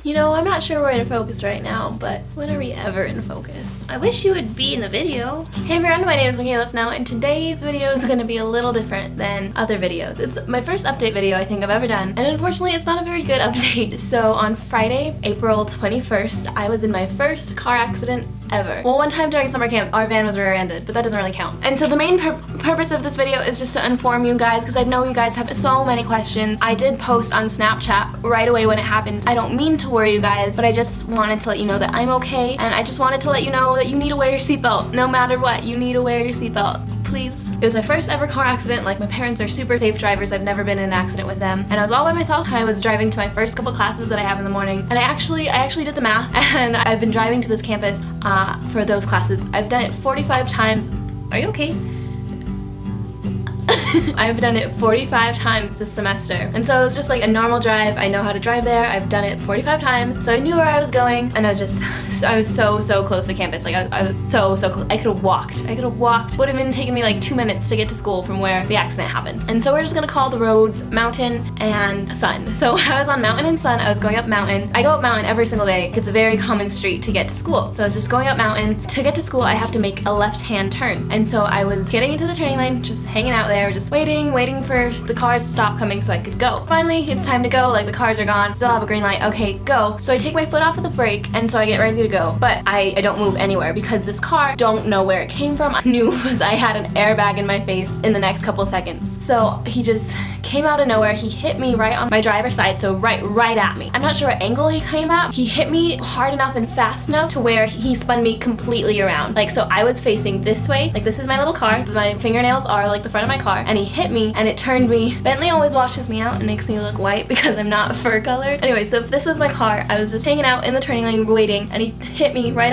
You know, I'm not sure we're in focus right now, but when are we ever in focus? I wish you would be in the video. Hey everyone, my name is Mikayla and today's video is gonna be a little different than other videos. It's my first update video I think I've ever done, and unfortunately it's not a very good update. So on Friday, April 21st, I was in my first car accident ever. Well, one time during summer camp, our van was rear-ended, but that doesn't really count. And so the main purpose of this video is just to inform you guys, because I know you guys have so many questions. I did post on Snapchat right away when it happened. I don't mean to worry you guys, but I just wanted to let you know that I'm okay, and I just wanted to let you know that you need to wear your seatbelt. No matter what, you need to wear your seatbelt. Please. It was my first ever car accident. Like, my parents are super safe drivers. I've never been in an accident with them. And I was all by myself. I was driving to my first couple classes that I have in the morning. And I actually did the math, and I've been driving to this campus for those classes. I've done it 45 times. Are you okay? I've done it 45 times this semester. And so it was just like a normal drive. I know how to drive there. I've done it 45 times. So I knew where I was going, and I was so close to campus. Like, I was so close. I could have walked. Would have been taking me like 2 minutes to get to school from where the accident happened. And so we're just gonna call the roads Mountain and Sun. So I was on Mountain and Sun. I was going up Mountain. I go up Mountain every single day. It's a very common street to get to school. So I was just going up Mountain. To get to school, I have to make a left-hand turn. And so I was getting into the turning lane, just hanging out there, just waiting for the cars to stop coming so I could go. Finally, it's time to go. Like, the cars are gone. Still have a green light. Okay, go. So I take my foot off of the brake, and so I get ready to go. But I don't move anywhere because this car, don't know where it came from. I knew I had an airbag in my face in the next couple seconds. So he just came out of nowhere. He hit me right on my driver's side, so right at me. I'm not sure what angle he came at. He hit me hard enough and fast enough to where he spun me completely around. Like, so I was facing this way. Like, this is my little car. My fingernails are like the front of my car, and he hit me and it turned me. Bentley always washes me out and makes me look white because I'm not fur colored. Anyway, so if this was my car, I was just hanging out in the turning lane waiting, and he hit me right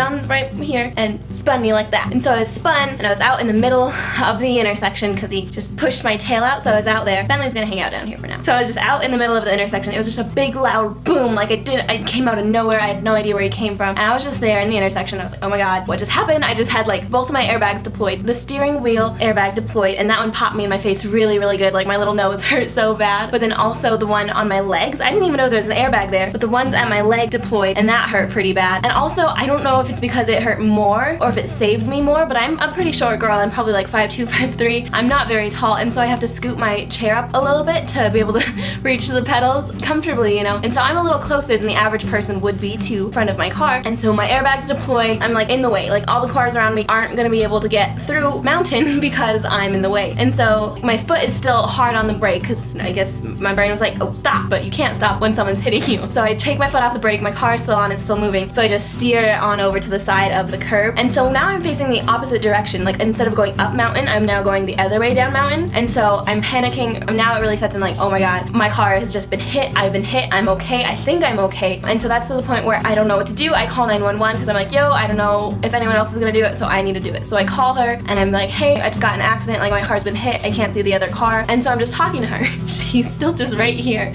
here and spun me like that. And so I was spun, and I was out in the middle of the intersection because he just pushed my tail out, so I was out there. Bentley's gonna hang out down here for now. So I was just out in the middle of the intersection. It was just a big loud boom. Like, I came out of nowhere. I had no idea where he came from, and I was just there in the intersection. I was like, oh my god, what just happened? I just had like both of my airbags deployed. The steering wheel airbag deployed, and that one popped me in my face really good. Like, my little nose hurt so bad. But then also the one on my legs, I didn't even know there was an airbag there, but the ones at my leg deployed, and that hurt pretty bad. And also, I don't know if it's because it hurt more or if it saved me more, but I'm a pretty short girl. I'm probably like 5'2", 5'3". I'm not very tall, and so I have to scoot my chair up a little bit to be able to reach the pedals comfortably, you know? And so I'm a little closer than the average person would be to front of my car, and so my airbags deploy. I'm like in the way. Like, all the cars around me aren't gonna be able to get through Mountain because I'm in the way. And so my foot is still hard on the brake because I guess my brain was like, oh, stop, but you can't stop when someone's hitting you. So I take my foot off the brake, my car's still on, it's still moving, so I just steer on over to the side of the curb. And so now I'm facing the opposite direction. Like, instead of going up Mountain, I'm now going the other way down Mountain. And so I'm panicking. Now it really sets in, like, oh my god, my car has just been hit, I've been hit, I'm okay, I think I'm okay. And so that's to the point where I don't know what to do. I call 911 because I'm like, yo, I don't know if anyone else is gonna do it, so I need to do it. So I call her, and I'm like, hey, I just got in an accident, like, my car's been hit, I can't see the other car. And so I'm just talking to her. She's still just right here.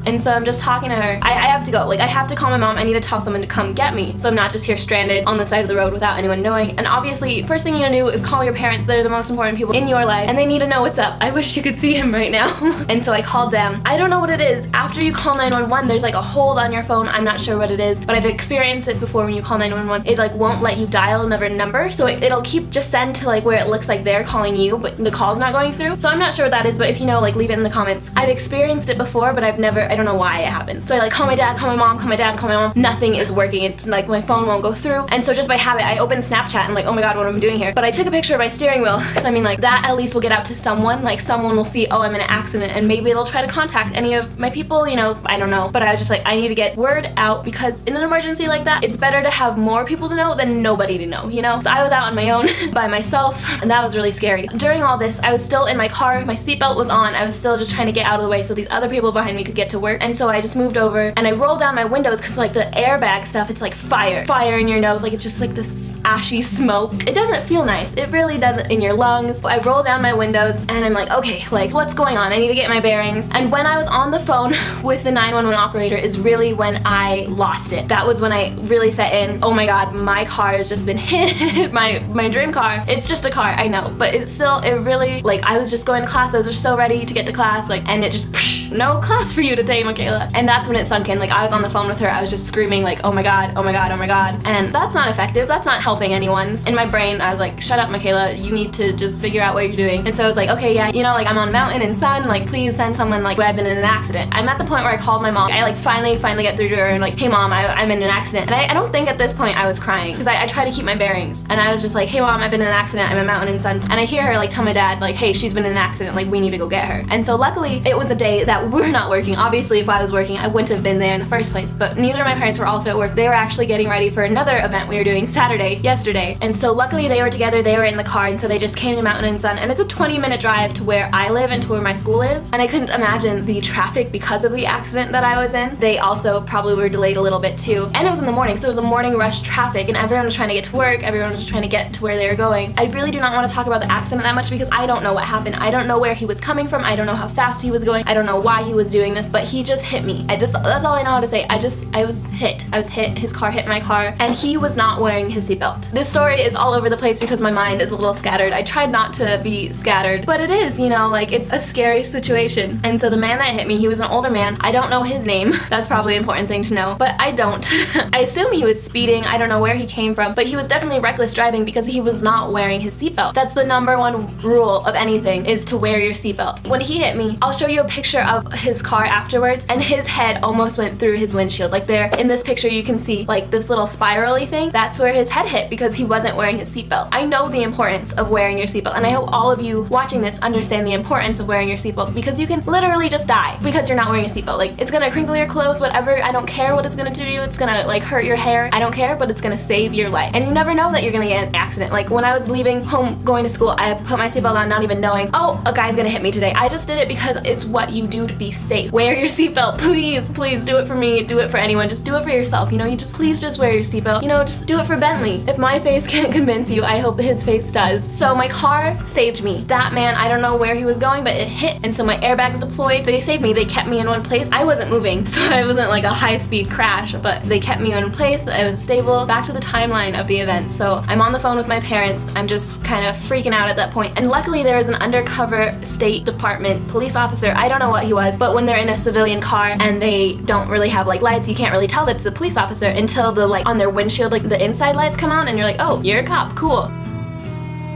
And so I'm just talking to her. I have to go. Like, I have to call my mom. I need to tell someone to come get me, so I'm not just here stranded on the side of the road without anyone knowing. And obviously, first thing you need to do is call your parents. They're the most important people in your life, and they need to know what's up. I wish you could see him right now. And so I called them. I don't know what it is. After you call 911, there's like a hold on your phone. I'm not sure what it is, but I've experienced it before. When you call 911, it like won't let you dial another number, so it'll keep just send to like where it looks like they're calling you, but the call's not going through. So I'm not sure what that is, but if you know, like, leave it in the comments. I've experienced it before, but I don't know why it happened. So I like call my dad, call my mom, call my dad, call my mom. Nothing is working. It's like my phone won't go through. And so just by habit, I opened Snapchat and like, oh my god, what am I doing here? But I took a picture of my steering wheel, because I mean, like, that at least will get out to someone. Like, someone will see, oh, I'm in an accident, and maybe they'll try to contact any of my people, you know, I don't know. But I was just like, I need to get word out, because in an emergency like that, it's better to have more people to know than nobody to know, you know? So I was out on my own by myself, and that was really scary. During all this, I was still in my car, my seatbelt was on, I was still just trying to get out of the way so these other people behind me could get to work. And so I just moved over, and I rolled down my windows, because like the airbag stuff, it's like fire in your nose. Like, it's just like this ashy smoke. It doesn't feel nice. It really doesn't in your lungs. I roll down my windows, and I'm like, okay, like, what's going on? I need to get my bearings. And when I was on the phone with the 911 operator is really when I lost it. That was when I really set in, oh my god, my car has just been hit. my dream car. It's just a car, I know, but it's still, it really, like, I was just going to class. I was just so ready to get to class, like, and it just no class for you today, Mikayla. And that's when it sunk in. Like, I was on the phone with her, I was just screaming like, oh my god, oh my god, oh my god. And that's not effective, that's not helping anyone. In my brain, I was like, shut up, Mikayla, you need to just figure out what you're doing. And so I was like, okay, yeah, you know, like, I'm on a mountain in sun, like, please send someone, like, where I've been in an accident. I'm at the point where I called my mom. I like finally get through to her and like, hey mom, I'm in an accident. And I don't think at this point I was crying, because I try to keep my bearings. And I was just like, hey mom, I've been in an accident, I'm in a mountain in sun. And I hear her like tell my dad, like, hey, she's been in an accident, like, we need to go get her. And so luckily it was a day that we're not working. Obviously if I was working, I wouldn't have been there in the first place, but neither of my parents were also at work. They were actually getting ready for another event we were doing Saturday, yesterday. And so luckily they were together, they were in the car, and so they just came to Mountain and Sun. And it's a 20-minute drive to where I live and to where my school is. And I couldn't imagine the traffic because of the accident that I was in. They also probably were delayed a little bit too. And it was in the morning, so it was a morning rush traffic, and everyone was trying to get to work, everyone was trying to get to where they were going. I really do not want to talk about the accident that much because I don't know what happened. I don't know where he was coming from, I don't know how fast he was going, I don't know why he was doing this, but he just hit me. That's all I know how to say. I was hit, his car hit my car, and he was not wearing his seatbelt. This story is all over the place because my mind is a little scattered. I tried not to be scattered, but it is, you know, like, it's a scary situation. And so the man that hit me, he was an older man. I don't know his name. That's probably an important thing to know, but I don't. I assume he was speeding. I don't know where he came from, but he was definitely reckless driving because he was not wearing his seatbelt. That's the #1 rule of anything, is to wear your seatbelt. When he hit me, I'll show you a picture of his car afterwards, and his head almost went through his windshield. Like, there in this picture you can see like this little spirally thing. That's where his head hit because he wasn't wearing his seatbelt. I know the importance of wearing your seatbelt, and I hope all of you watching this understand the importance of wearing your seatbelt, because you can literally just die because you're not wearing a seatbelt. Like, it's gonna crinkle your clothes, whatever. I don't care what it's gonna do to you. It's gonna like hurt your hair. I don't care, but it's gonna save your life. And you never know that you're gonna get in an accident. Like, when I was leaving home going to school, I put my seatbelt on not even knowing, oh, a guy's gonna hit me today. I just did it because it's what you do to be safe. Wear your seatbelt, please, please. Do it for me, do it for anyone. Just do it for yourself, you know? You just, please just wear your seatbelt. You know, just do it for Bentley. If my face can't convince you, I hope his face does. So my car saved me. That man, I don't know where he was going, but it hit, and so my airbags deployed. They saved me. They kept me in one place. I wasn't moving, so it wasn't like a high-speed crash, but they kept me in place. I was stable. Back to the timeline of the event. So I'm on the phone with my parents. I'm just kind of freaking out at that point. And luckily there was an undercover State Department police officer. I don't know what he was, but when they're in a civilian car and they don't really have like lights, you can't really tell that it's a police officer until the like on their windshield, like the inside lights come on, and you're like, oh, you're a cop, cool.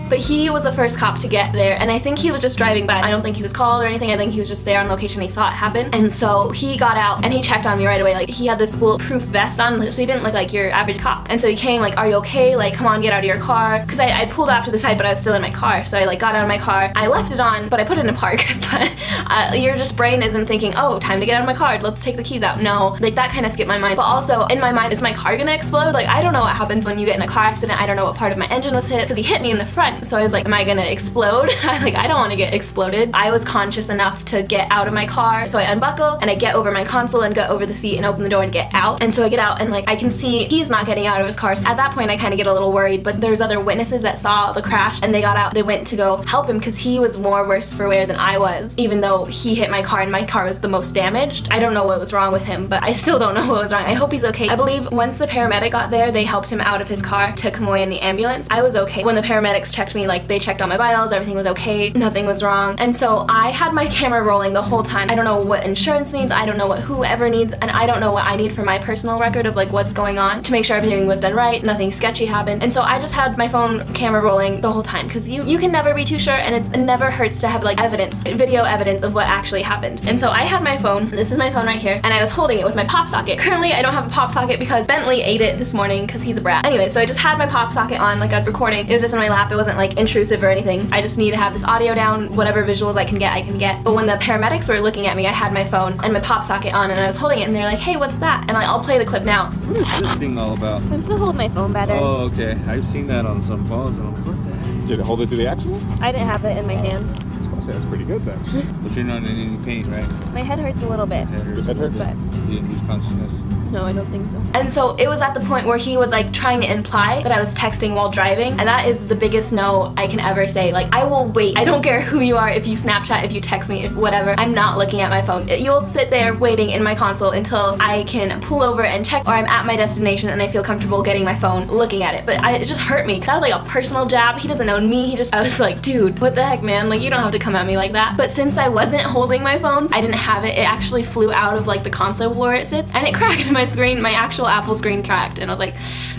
But he was the first cop to get there, and I think he was just driving by. I don't think he was called or anything. I think he was just there on location. He saw it happen, and so he got out and he checked on me right away. Like, he had this bulletproof vest on, so he didn't look like your average cop. And so he came like, are you okay? Like, come on, get out of your car. Because I pulled off to the side, but I was still in my car. So I like got out of my car. I left it on, but I put it in park. But your just brain isn't thinking, oh, time to get out of my car. Let's take the keys out. No, like that kind of skipped my mind. But also in my mind, is my car gonna explode? Like, I don't know what happens when you get in a car accident. I don't know what part of my engine was hit, because he hit me in the front. So I was like, am I gonna explode? Like, I don't want to get exploded. I was conscious enough to get out of my car, so I unbuckle and I get over my console and get over the seat and open the door and get out. And so I get out and like I can see he's not getting out of his car. So at that point I kind of get a little worried, but there's other witnesses that saw the crash and they got out. They went to go help him because he was more worse for wear than I was, even though he hit my car and my car was the most damaged. I don't know what was wrong with him, but I still don't know what was wrong. I hope he's okay. I believe once the paramedic got there, they helped him out of his car, took him away in the ambulance. I was okay. When the paramedics checked me, like they checked all my vitals, everything was okay, nothing was wrong. And so I had my camera rolling the whole time. I don't know what insurance needs, I don't know what whoever needs, and I don't know what I need for my personal record of like what's going on to make sure everything was done right, nothing sketchy happened. And so I just had my phone camera rolling the whole time because you can never be too sure, and it never hurts to have like evidence, video evidence of what actually happened. And so I had my phone, this is my phone right here, and I was holding it with my pop socket. Currently I don't have a pop socket because Bentley ate it this morning because he's a brat. Anyway, so I just had my pop socket on like I was recording. It was just in my lap, it wasn't like intrusive or anything. I just need to have this audio down, whatever visuals I can get. But when the paramedics were looking at me, I had my phone and my pop socket on and I was holding it and they're like, hey, what's that? And I'll play the clip now. What is this thing all about? I'm still holding my phone better. Oh, okay. I've seen that on some phones and I'm like, what the heck? Did it hold it through the accident? I didn't have it in my hand. I was gonna say, that's pretty good then. But you're not in any pain, right? My head hurts a little bit. Your head hurt? But You didn't lose consciousness? no, I don't think so. And so it was at the point where he was like trying to imply that I was texting while driving, and that is the biggest no I can ever say. Like, I will wait. I don't care who you are, if you Snapchat, if you text me, if whatever. I'm not looking at my phone. You'll sit there waiting in my console until I can pull over and check, or I'm at my destination and I feel comfortable getting my phone, looking at it. But it just hurt me because that was like a personal jab. He doesn't know me. I was like, dude, what the heck, man? Like, you don't have to come at me like that. But since I wasn't holding my phone, I didn't have it. It actually flew out of like the console where it sits, and it cracked my screen. My actual Apple screen cracked, and I was like,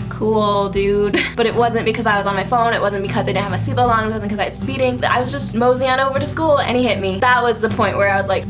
cool, dude. But it wasn't because I was on my phone. It wasn't because I didn't have my seatbelt on. It wasn't because I was speeding. I was just moseying on over to school, and he hit me. That was the point where I was like,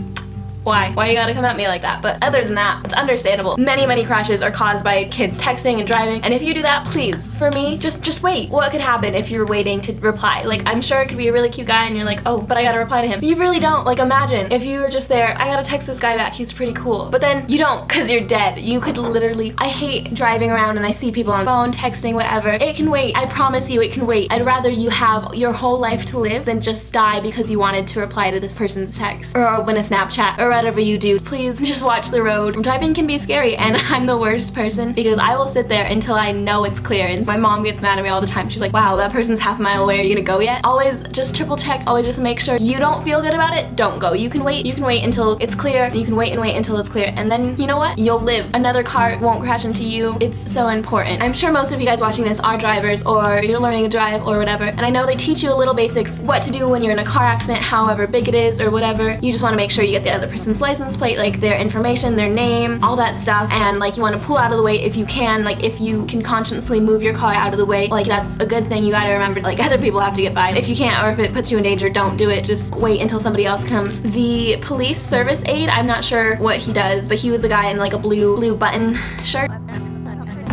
why? Why you gotta come at me like that? But other than that, it's understandable. Many crashes are caused by kids texting and driving, and if you do that, please, for me, just wait. What could happen if you're waiting to reply? Like, I'm sure it could be a really cute guy and you're like, oh, but I gotta reply to him. You really don't. Like, imagine if you were just there, I gotta text this guy back, he's pretty cool. But then you don't, because you're dead. You could literally, I hate driving around and I see people on phone, texting, whatever. It can wait. I promise you it can wait. I'd rather you have your whole life to live than just die because you wanted to reply to this person's text or open a Snapchat or whatever you do. Please just watch the road. Driving can be scary, and I'm the worst person because I will sit there until I know it's clear. And my mom gets mad at me all the time. She's like, wow, that person's half a mile away. Are you gonna go yet? Always just triple check. Always just make sure. You don't feel good about it, don't go. You can wait. You can wait until it's clear. You can wait and wait until it's clear, and then you know what? You'll live. Another car won't crash into you. It's so important. I'm sure most of you guys watching this are drivers, or you're learning to drive or whatever, and I know they teach you a little basics, what to do when you're in a car accident, however big it is or whatever. You just want to make sure you get the other person's license plate, like their information, their name, all that stuff, and like you want to pull out of the way if you can. Like, if you can consciously move your car out of the way, like that's a good thing. You gotta remember, like, other people have to get by. If you can't, or if it puts you in danger, don't do it. Just wait until somebody else comes. The police service aide, I'm not sure what he does, but he was a guy in like a blue button shirt.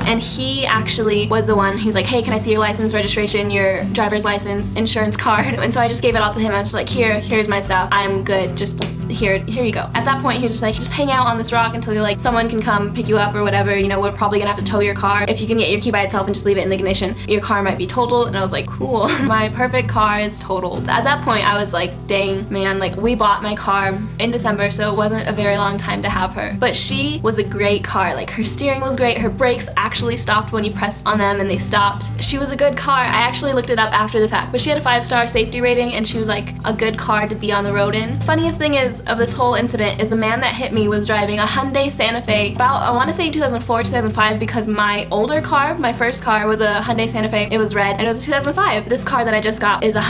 And he actually was the one who's like, hey, can I see your license, registration, your driver's license, insurance card? And so I just gave it all to him. I was just like, here's my stuff. I'm good. Just here you go. At that point, he was just like, just hang out on this rock until like someone can come pick you up or whatever. You know, we're probably gonna have to tow your car. If you can get your key by itself and just leave it in the ignition, your car might be totaled. And I was like, cool. My perfect car is totaled. At that point, I was like, dang, man, like we bought my car in December, so it wasn't a very long time to have her. But she was a great car. Like, her steering was great. Her brakes actually stopped when you pressed on them and they stopped. She was a good car. I actually looked it up after the fact, but she had a 5-star safety rating and she was like a good car to be on the road in. Funniest thing is of this whole incident is the man that hit me was driving a Hyundai Santa Fe about, I want to say 2004, 2005, because my older car, my first car, was a Hyundai Santa Fe. It was red and it was a 2005. This car that I just got is a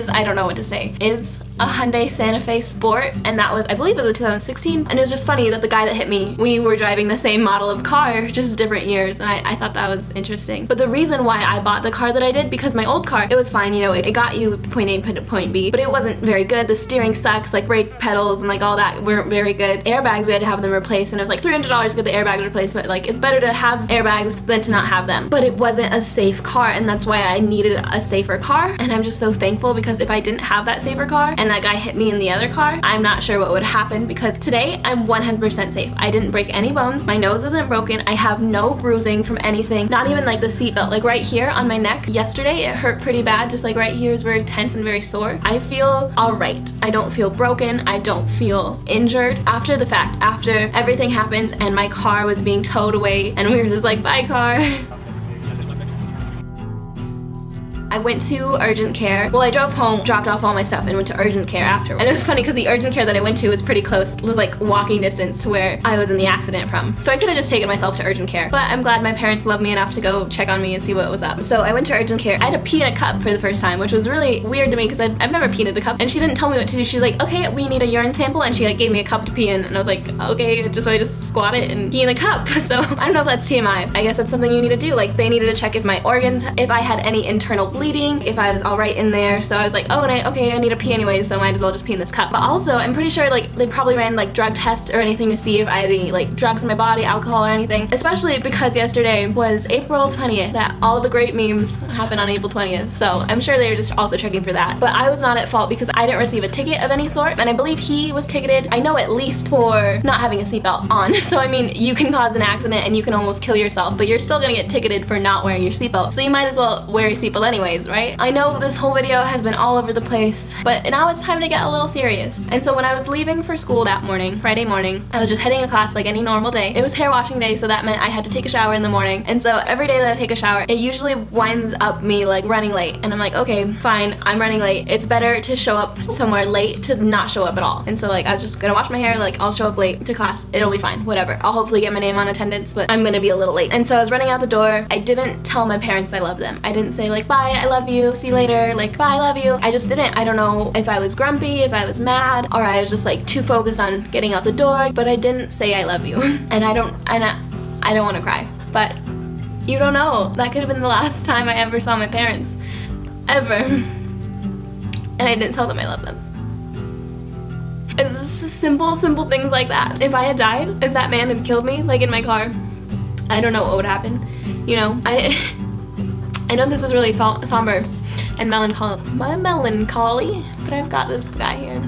I don't know what to say, is a Hyundai Santa Fe Sport, and that was, I believe it was a 2016, and it was just funny that the guy that hit me, we were driving the same model of car, just different years, and I thought that was interesting. But the reason why I bought the car that I did, because my old car, it was fine, you know, it got you point A to point B, but it wasn't very good. The steering sucks, like brake pedals and like all that weren't very good. Airbags, we had to have them replaced, and it was like $300 to get the airbag replaced, but like it's better to have airbags than to not have them. But it wasn't a safe car, and that's why I needed a safer car, and I'm just so thankful, because if I didn't have that safer car and that guy hit me in the other car, I'm not sure what would happen, because today I'm 100% safe. I didn't break any bones, my nose isn't broken, I have no bruising from anything, not even like the seatbelt, like right here on my neck. Yesterday it hurt pretty bad, just like right here is very tense and very sore. I feel alright. I don't feel broken, I don't feel injured. After the fact, after everything happened and my car was being towed away and we were just like, bye car. I went to urgent care. Well, I drove home, dropped off all my stuff, and went to urgent care after. And it was funny because the urgent care that I went to was pretty close. It was like walking distance to where I was in the accident from. So I could have just taken myself to urgent care. But I'm glad my parents loved me enough to go check on me and see what was up. So I went to urgent care. I had to pee in a cup for the first time, which was really weird to me because I've never peed in a cup. And she didn't tell me what to do. She was like, okay, we need a urine sample. And she like gave me a cup to pee in. And I was like, okay, so I just squat it and pee in the cup. So I don't know if that's TMI. I guess that's something you need to do. Like, they needed to check if my organs, if I had any internal bleeding, if I was all right in there. So I was like, oh, and okay, I need to pee anyway, so might as well just pee in this cup. But also, I'm pretty sure like they probably ran like drug tests or anything to see if I had any like drugs in my body, alcohol or anything. Especially because yesterday was April 20th, that all the great memes happened on April 20th. So I'm sure they were just also checking for that. But I was not at fault because I didn't receive a ticket of any sort, and I believe he was ticketed, I know, at least for not having a seatbelt on. So I mean, you can cause an accident and you can almost kill yourself, but you're still gonna get ticketed for not wearing your seatbelt. So you might as well wear your seatbelt anyways, right? I know this whole video has been all over the place, but now it's time to get a little serious. And so when I was leaving for school that morning, Friday morning, I was just heading to class like any normal day. It was hair washing day, so that meant I had to take a shower in the morning. And so every day that I take a shower, it usually winds up me like running late. And I'm like, okay, fine, I'm running late. It's better to show up somewhere late to not show up at all. And so like I was just gonna wash my hair, like I'll show up late to class, it'll be fine, whatever. I'll hopefully get my name on attendance, but I'm gonna be a little late. And so I was running out the door. I didn't tell my parents I love them. I didn't say like, bye, I love you, see you later, like bye, I love you. I just didn't. I don't know if I was grumpy, if I was mad, or I was just like too focused on getting out the door, but I didn't say I love you. And I don't want to cry, but you don't know. That could have been the last time I ever saw my parents, ever. And I didn't tell them I love them. It's just simple things like that. If I had died, if that man had killed me, like in my car, I don't know what would happen. You know, I know this is really somber and melancholy, but I've got this guy here.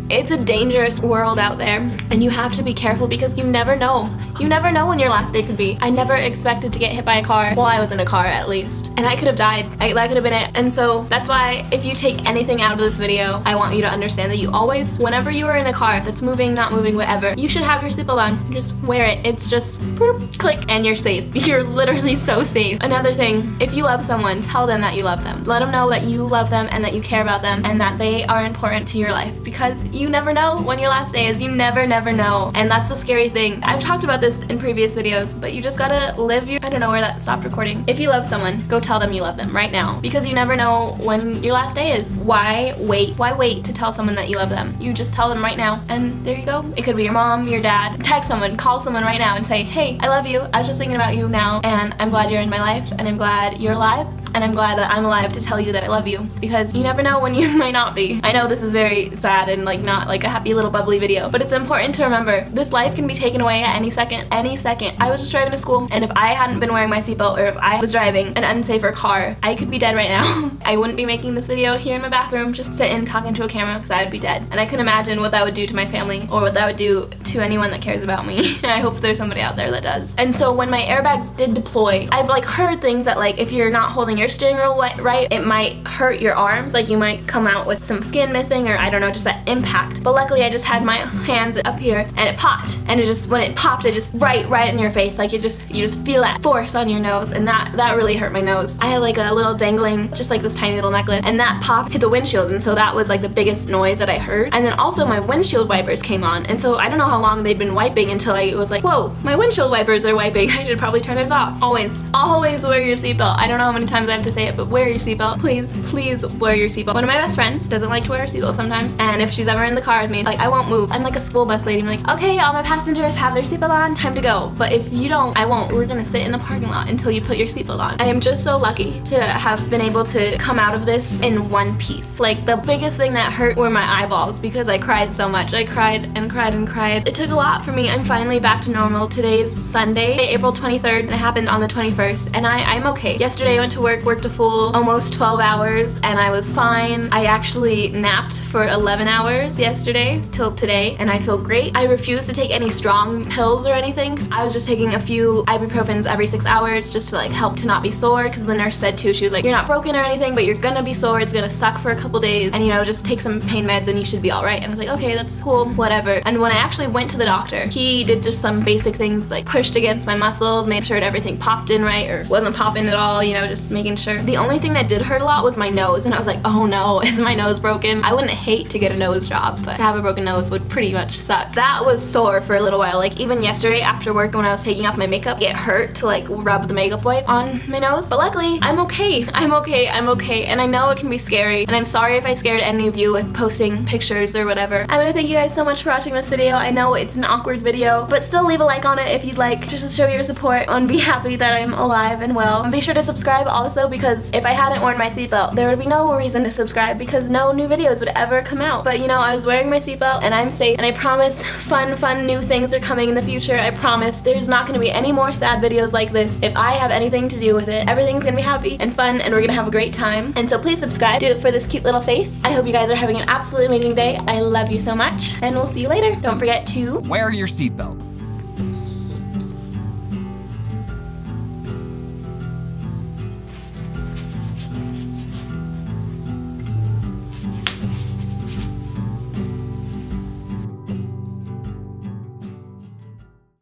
It's a dangerous world out there, and you have to be careful because you never know. You never know when your last day could be. I never expected to get hit by a car. Well, I was in a car at least. And I could have died. That could have been it. And so that's why if you take anything out of this video, I want you to understand that you always, whenever you are in a car that's moving, not moving, whatever, you should have your seatbelt on. Just wear it. It's just click and you're safe. You're literally so safe. Another thing, if you love someone, tell them that you love them. Let them know that you love them and that you care about them and that they are important to your life, because you never know when your last day is. You never know. And that's the scary thing. I've talked about this in previous videos, but you just gotta live your— I don't know where that stopped recording. If you love someone, go tell them you love them right now, because you never know when your last day is. Why wait? Why wait to tell someone that you love them? You just tell them right now, and there you go. It could be your mom, your dad. Text someone, call someone right now and say, hey, I love you. I was just thinking about you now, and I'm glad you're in my life, and I'm glad you're alive, and I'm glad that I'm alive to tell you that I love you, because you never know when you might not be. I know this is very sad and like not like a happy little bubbly video, but it's important to remember this life can be taken away at any second. Any second. I was just driving to school, and if I hadn't been wearing my seatbelt, or if I was driving an unsafer car, I could be dead right now. I wouldn't be making this video here in my bathroom just sitting talking to a camera, because I would be dead. And I couldn't imagine what that would do to my family, or what that would do to anyone that cares about me. I hope there's somebody out there that does. And so when my airbags did deploy, I've like heard things that like if you're not holding your steering wheel right, it might hurt your arms, like you might come out with some skin missing, or I don't know, just that impact. But luckily I just had my hands up here and it popped, and it just, when it popped, it just right in your face, like you just feel that force on your nose, and that really hurt my nose. I had like a little dangling, just like this tiny little necklace, and that pop hit the windshield, and so that was like the biggest noise that I heard. And then also my windshield wipers came on, and so I don't know how long they'd been wiping until I was like, whoa, my windshield wipers are wiping. I should probably turn those off. Always wear your seatbelt. I don't know how many times I have to say it, but wear your seatbelt. Please wear your seatbelt. One of my best friends doesn't like to wear a seatbelt sometimes, and if she's ever in the car with me, like I won't move. I'm like a school bus lady. I'm like, okay, all my passengers have their seatbelt on, time to go. But if you don't, I won't. We're gonna sit in the parking lot until you put your seatbelt on. I am just so lucky to have been able to come out of this in one piece. Like the biggest thing that hurt were my eyeballs, because I cried so much. I cried and cried and cried. It took a lot for me. I'm finally back to normal. Today's Sunday, April 23rd, and it happened on the 21st, and I'm okay. Yesterday I went to worked a full almost 12 hours, and I was fine. I actually napped for 11 hours yesterday till today, and I feel great. I refuse to take any strong pills or anything. I was just taking a few ibuprofens every 6 hours just to like help to not be sore, because the nurse said too, she was like, you're not broken or anything, but you're gonna be sore, it's gonna suck for a couple days, and you know, just take some pain meds and you should be alright. And I was like, okay, that's cool, whatever. And when I actually went to the doctor, he did just some basic things like pushed against my muscles, made sure that everything popped in right, or wasn't popping at all, you know, just making sure. The only thing that did hurt a lot was my nose, and I was like, oh no, is my nose broken? I wouldn't hate to get a nose job, but to have a broken nose would pretty much suck. That was sore for a little while. Like even yesterday after work when I was taking off my makeup, it hurt to like rub the makeup wipe on my nose. But luckily, I'm okay. I'm okay. And I know it can be scary, and I'm sorry if I scared any of you with posting pictures or whatever. I want to thank you guys so much for watching this video. I know it's an awkward video, but still leave a like on it if you'd like, just to show your support and be happy that I'm alive and well. And be sure to subscribe also, because if I hadn't worn my seatbelt, there would be no reason to subscribe, because no new videos would ever come out. But you know, I was wearing my seatbelt and I'm safe, and I promise fun new things are coming in the future. I promise there's not going to be any more sad videos like this if I have anything to do with it. Everything's gonna be happy and fun, and we're gonna have a great time. And so please subscribe. Do it for this cute little face. I hope you guys are having an absolutely amazing day. I love you so much, and we'll see you later. Don't forget to wear your seatbelt.